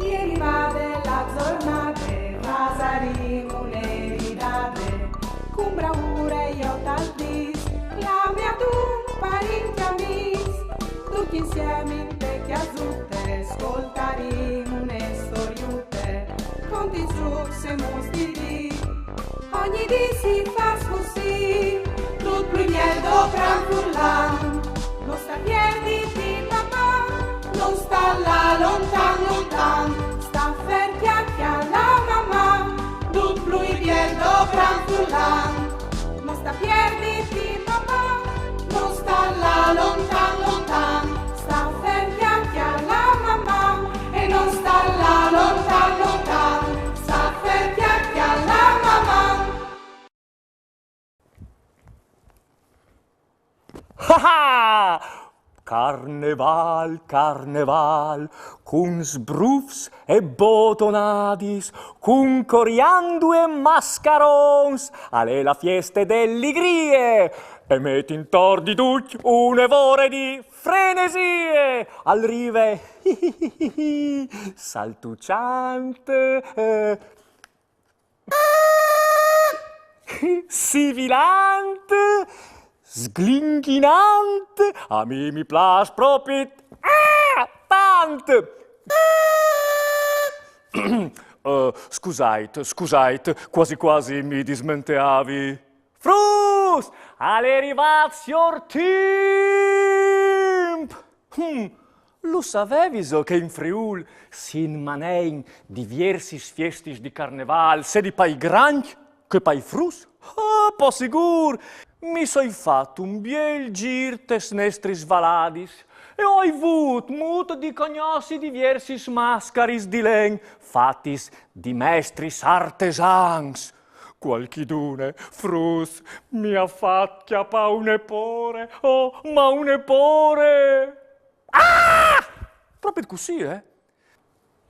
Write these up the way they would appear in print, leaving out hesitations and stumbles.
Ieri va della giornata, pasaremo un'eridate, con bravura io tal dis, la mia tu parenti amici, tutti insieme in te chiasutte, ascoltaremo une storiute, conti trucs e mostri, ogni dì si fa così, tutto il miedo tranquillan, non sta piedi di papà, non sta là lontan lontan, sta fer chiacchia la mamma, tutto il miedo tranquillan, non sta piedi di papà, non sta là lontan lontan, sta fer chiacchia la mamma, e non sta là lontan lontan, sta fer chiacchia la mamma. Ha! Carneval, carneval, cun sbrufs e botonadis, cun coriandu e mascarons, alle la fieste dell'igrie, e met intor di tutti un'evore di frenesie, al rive saltuciante, sibilante, sglinchinante, a me mi place proprio tant. Scusate, quasi quasi mi dismenteavi. Frus, alle rivazior timp. Lo sapevi so che in Friul si inmanein diversi fiestis di carneval, se di pai granch che pai frus? Po sigur, mi soi fatto un biel gir tes nestris valadis e ho avut mut di cognossi diversis mascaris di len, fatis di mestris artesans. Qualchidune, frus, mi ha fatto chiappa un epore, oh, ma un epore! Ah! Proprio così,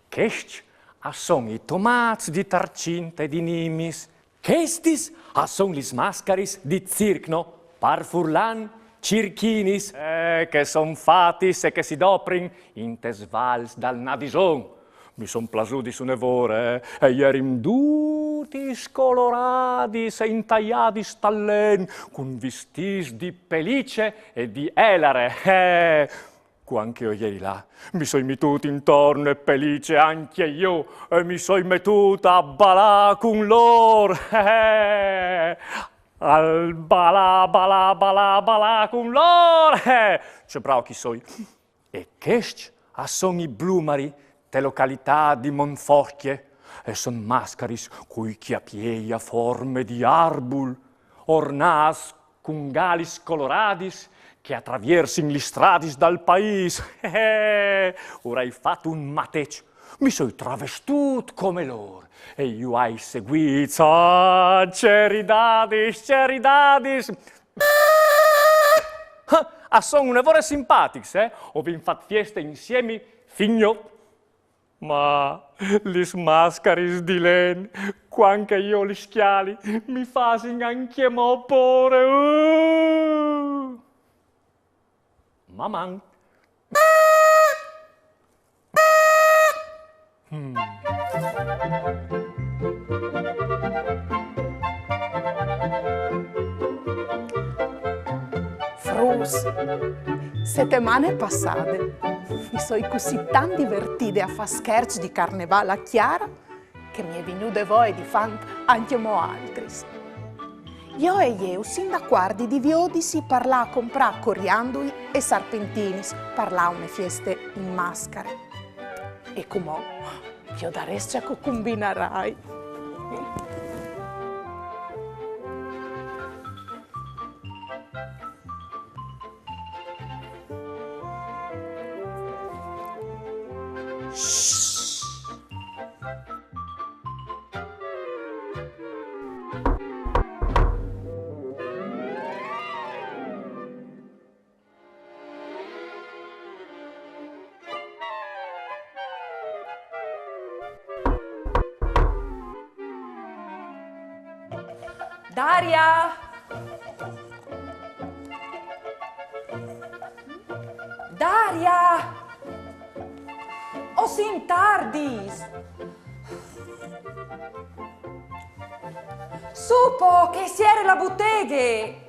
Chesc a son i tomats di tarcinte e di nimis, chestis a son lis mascaris di circno, par furlan circhinis, che son fatis e che si doprin in tes vals dal navison. Mi son plasudis un'evore, e ierim dutis coloradis e intagliadis tallen, cun vistis di pelice e di elare, Quanche io ieri là mi soi mettuto intorno e pelice anche io, e mi soi mettuta a balà con lor. Al balà, balà, balà, balà con lor. C'è bravo chi soi. E chesc a son i blumari te località di Monforchie, e son mascaris cui chiapiei a forme di arbul, ornas con galis coloradis, che attraversin gli stradis dal pais. Ora hai fatto un matec, mi soi travestut come lor, e io hai seguito, ceridadis, ceridadis. A son un'evore simpatics, Ho vin fat fieste insieme, figno. Ma lis mascaris di len, quanche io li schiali, mi fasin anche mo pore. Maman. Frus, settimane passate mi sono così tan divertite a fare scherzi di carnevale a Chiara che mi è venuto voi di fan anche mo altris. Io e io, sin da quarti di viodisi, parla a comprare coriandoli e sarpentinis, parla a une feste in maschere. E come io da restia che combinerai. Daria! Daria! sin tardis. Supo che siere la botteghe.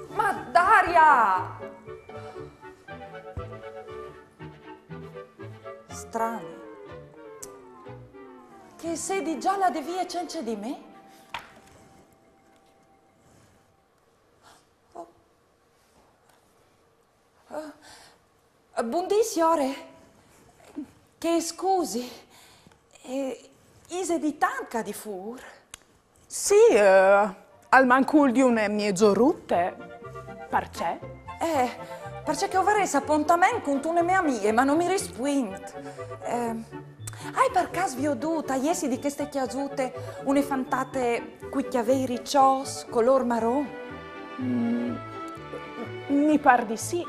Ma Daria! Strano. Che sedi già la devia cence di me? Buondì, signore. Che scusi. Ise di tanca di fur? Sì, al mancul di une mezzorutte. Perché? Perché ho avuto appuntamento con una mia amica, ma non mi rispondo. Hai per caso veduto, ieri di queste chiasute, une fantate qui chiavei riccios, color marron? Mi par di sì.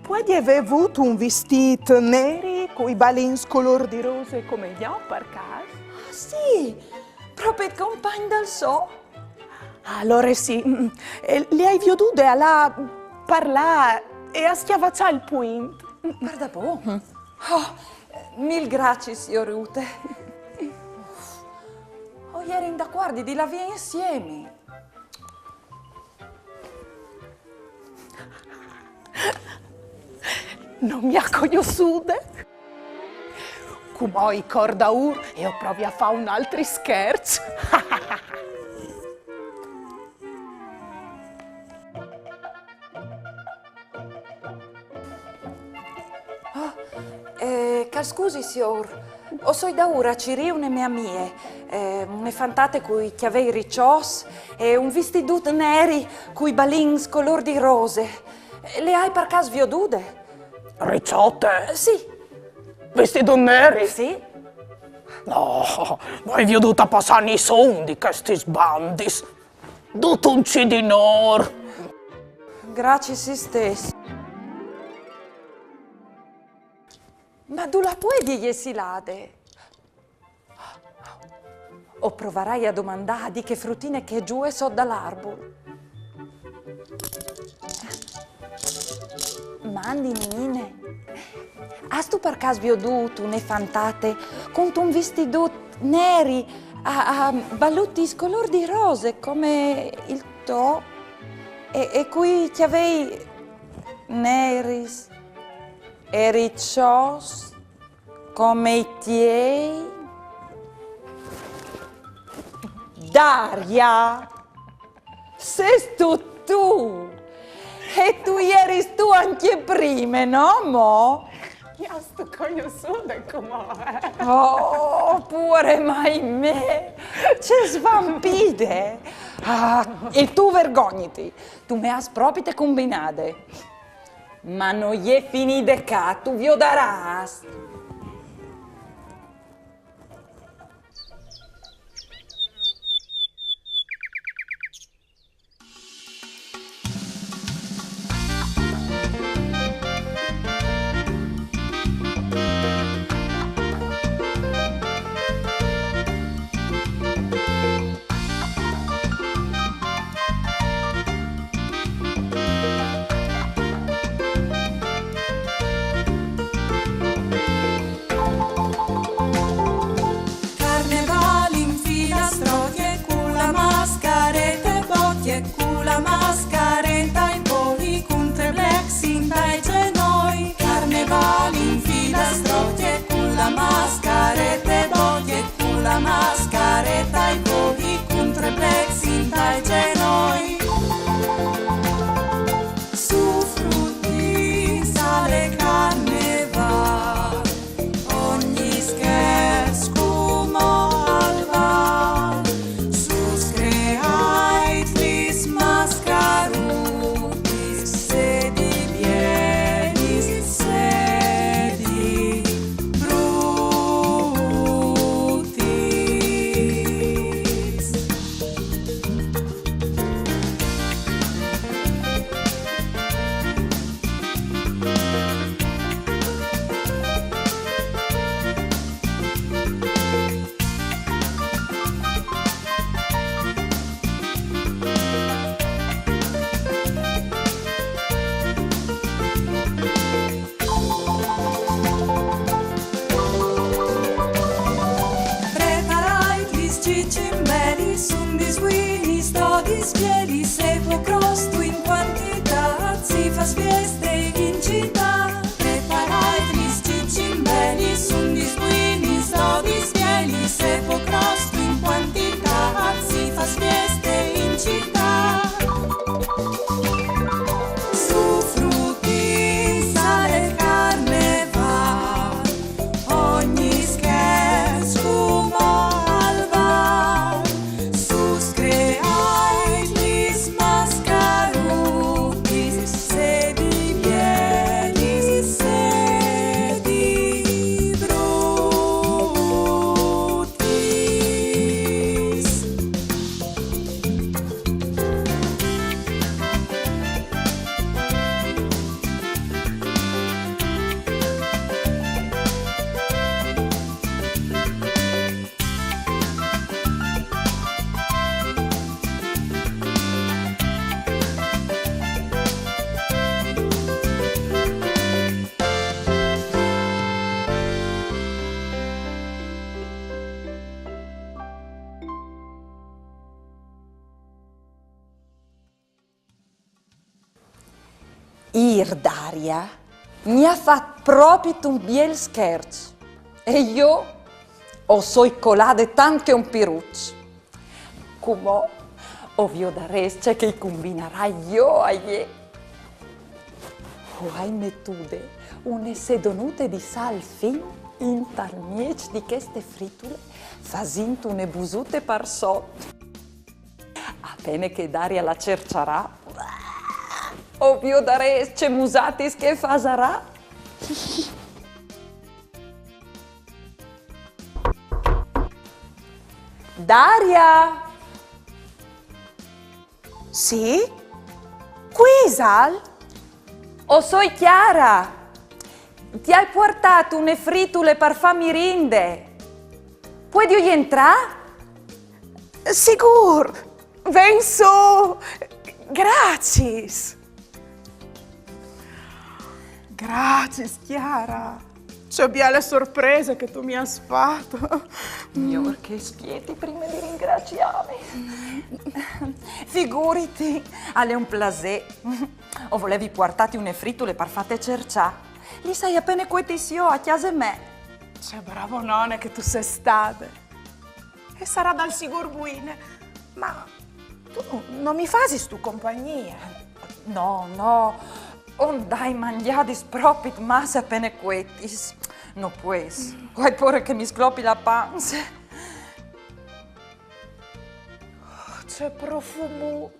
Puoi aver avuto un vestito neri con i balins color di rose come io, per caso? Ah, sì, proprio il compagno del so. Allora sì, li hai vedute alla parlare e a schiavacciare il point. Guarda un po'. Oh, mil grazie, signor Oh, ieri in d'accordo di la via insieme. Non mi ha conosciute? Come i corda ur e ho provi a fare un altro scherzo. Scusi, signor, o so da ora ci riune mie mie, une fantate cui chiavei riccios e un vestidut neri cui balins color di rose. Le hai per caso vedute? Ricciotte? Sì. Vestito neri? Sì. No, ma hai veduta passare i son di questi sbandis. Tutto un cidinor. Grazie si stesso. Ma tu la puoi dire silade? O proverai a domandare di che fruttine che giù e so dall'arbol. Mandi, menine. Has tu per caso veduto une fantate con un vestito neri a ballutti color di rose come il to e qui ti avevi neris e riccios come i tiei? Daria, sei tu! E tu eri tu anche prima, no, mo? Mi ha sto conosciuto come. Oh, pure mai me! C'è svampide! Ah, e tu vergognati! Tu me has proprio te combinate! Ma non gli è finite ca, tu vi daras! La mascaretta e poi con tre black sintai genoi. Carnevale in fila strottie con la mascaretta e bottie con la mascaretta e poi con tre black sintai genoi. Su frutti sale carnevale, ogni scherzo come alba. Su screai tris mascaruti, sedi pieni, sedi brutis. cimbelli, sun disguini, sto dispiedi, se può crosto in quantità, si fa fieste in città. Preparai tristi cimbelli, sun disguini, sto dispiedi, se può crosto in quantità, si fa fieste in città. Su frutti, sale, carne va, ogni scherzo fumo al bar. Sus creai gli mascaruti, se di piedi, se di brutis. Daria mi ha fatto proprio un bel scherzo e io ho soi colade tante un piruccio. Come ovvio da resce che combinerai io a ie. O hai mettude une sedonute di sal fin in tal miec di queste fritule fasinto une busute par sotto. Appena che Daria la cercerà, ovvio da resce musatis che fasarà. Daria! Sì? Qui, Sal? O soi Chiara! Ti hai portato une fritule per farmi rinde. Puoi entrare? Sigur! Ven su! Grazie! Grazie, Chiara! C'è belle sorprese che tu mi hai fatto. Io che spieti prima di ringraziarmi. Figurati, alle un plasè. O volevi portarti une fritule per fate cercià. Li sai appena quetissio a chiesa me. C'è bravo nonne che tu sei stata. E sarà dal sigur buine. Ma tu non mi fasi stu compagnia. No. On dai mangiadis propit mas appena quetis. No pues. Vuoi pure che mi sclopi la panza? C'è profumo.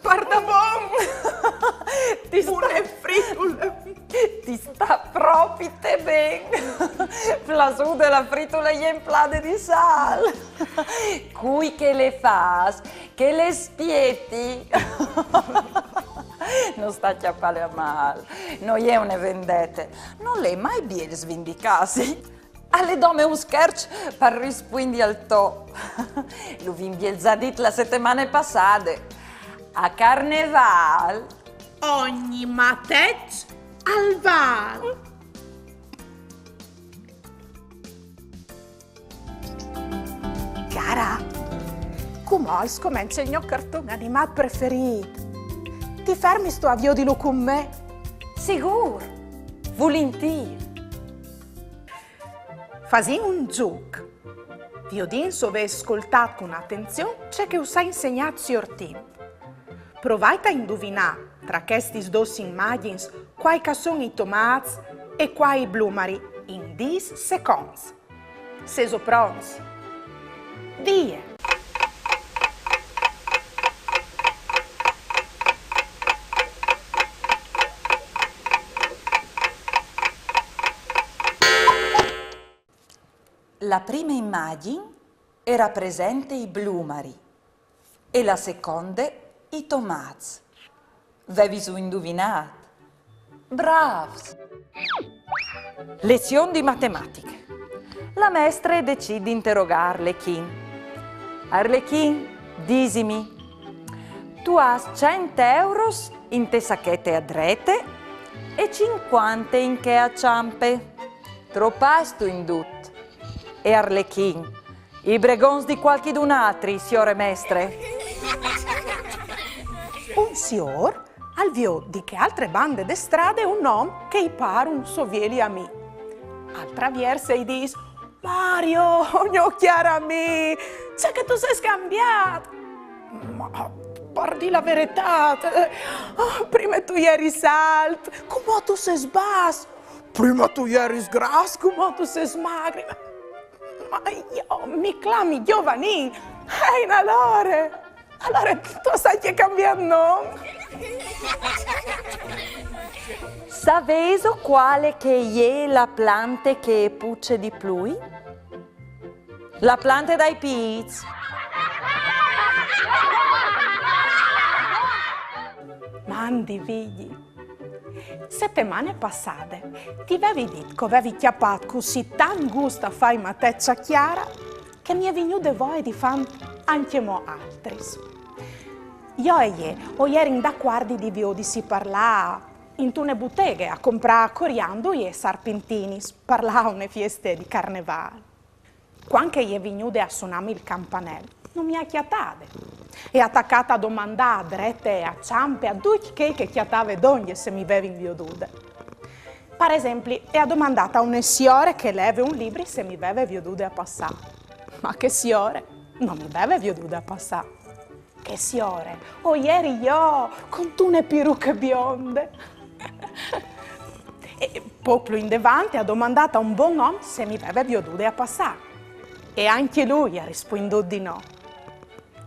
Pardon! Ti sta proprio te ben. Flasù della fritola in plade di sal. Cui che le fas, che le spieti. Non sta chiappale a mal. Non è una vendetta. Non le mai bien svindicasi. Alle dome un scherzo per rispondere al to. Lo vin bielzadit la settimana passata. A Carneval. Ogni matec al val. Cara, come scomincia il mio cartone animato preferito? Ti fermi sto avvio di lo con me? Sicuro, volentieri. Fasi un gioco. Viodin sove ascoltato con attenzione c'è che us ha insegnato sior tempo. Provate a indovinare tra questi due immagini quai sono i tomati e quai i blumari in 10 secondi. Seso pronti? Die! La prima immagine era presente i blumari e la seconda i tomati. Avevi su indovinato? Bravs! Lezione di matematica. la maestra decide di interrogar Arlecchino. Arlecchino, disimi, tu hai 100 euros in te sacchette a drete e 50 in che a ciampe. Troppasto in dut. E Arlecchino, i bregons di qualchidun altri, signore mestre. Un signor al vio di che altre bande de strade un uomo che i pare un sovieli a me. Attraversa e dice: Mario, mio chiaro a me, c'è che tu sei scambiato. Ma parli la verità, prima tu eri salto, come tu sei sbasso, prima tu eri sgrasso, come tu sei smagri. Ma io mi clami giovanin, allora tu sai che cambiare nome. Saveso quale che è la plante che pucce di più? La planta dai piz. Mandi figli, settimane passate ti avevi detto che avevi chiappato così tan gusto a fare mateccia chiara che mi è venuto voi di fare anche mo altri. Io e ieri da guardi di vio di si parla in tune botteghe a comprare coriandoli e sarpentini, parlare una feste di carnevale. Quando è venuto a suonarmi il campanello, non mi ha chiatate. È attaccata a domandare a drette e a ciampe a tutti che chiatave d'ogni se mi avevi inviaduta. Per esempio, è domandata a un signore che leve un libro se mi aveva veduta a passare. Ma che signore? Non mi aveva veduta a passare. Che signore? Oh, ieri io con tune peruche bionde. E poco in davanti ha domandato a un buon uomo se mi aveva veduta a passare. E anche lui ha risposto di no.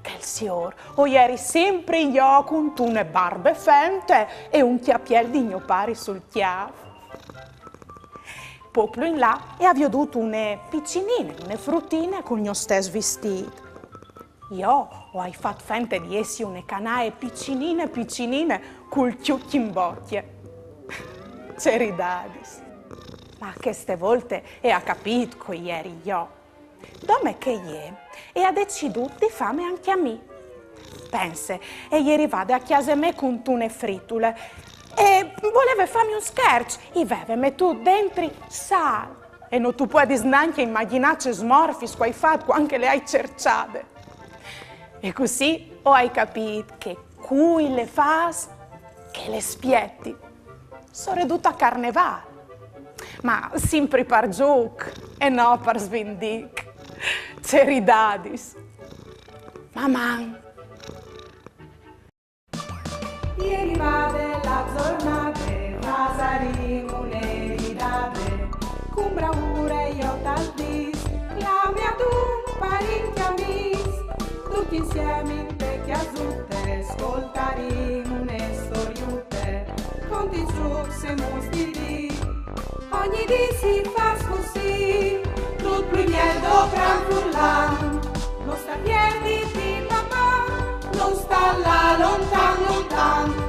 Che il signor, o ieri sempre io con tune barbe fente e un chiappiel di mio pari sul chiavo. Popolo in là e ha veduto une piccinine, une fruttine con gli stesso vestito. Io ho fatto fente di essi une canaie piccinine col chiucchi in bocchie. C'è ridadis. Ma queste volte ha capito che ieri io. Dome che e ha deciso di fame anche a me. Pense, e ieri vado a chiesa me con tune frittule e voleva farmi un scherzo. E veve metto dentro sal. E non tu puoi neanche immaginarci smorfis che hai fatto anche le hai cerciate. E così hai capito che cui le fas che le spietti. Sono ridotta a carnevale. Ma sempre per gioco e no per svendic. C'è ridadis. Mamma. Ieri vade la giornata, pasaremo le ridate, con bravura io t'aldis, la mia tu parecchi amis, tutti insieme in vecchia zutte, ascoltaremo le storiute, conti giù se mostri, ogni dì si fa così, tutto il miedo gran furlan, non sta piedi di mamma, non sta là lontan lontan.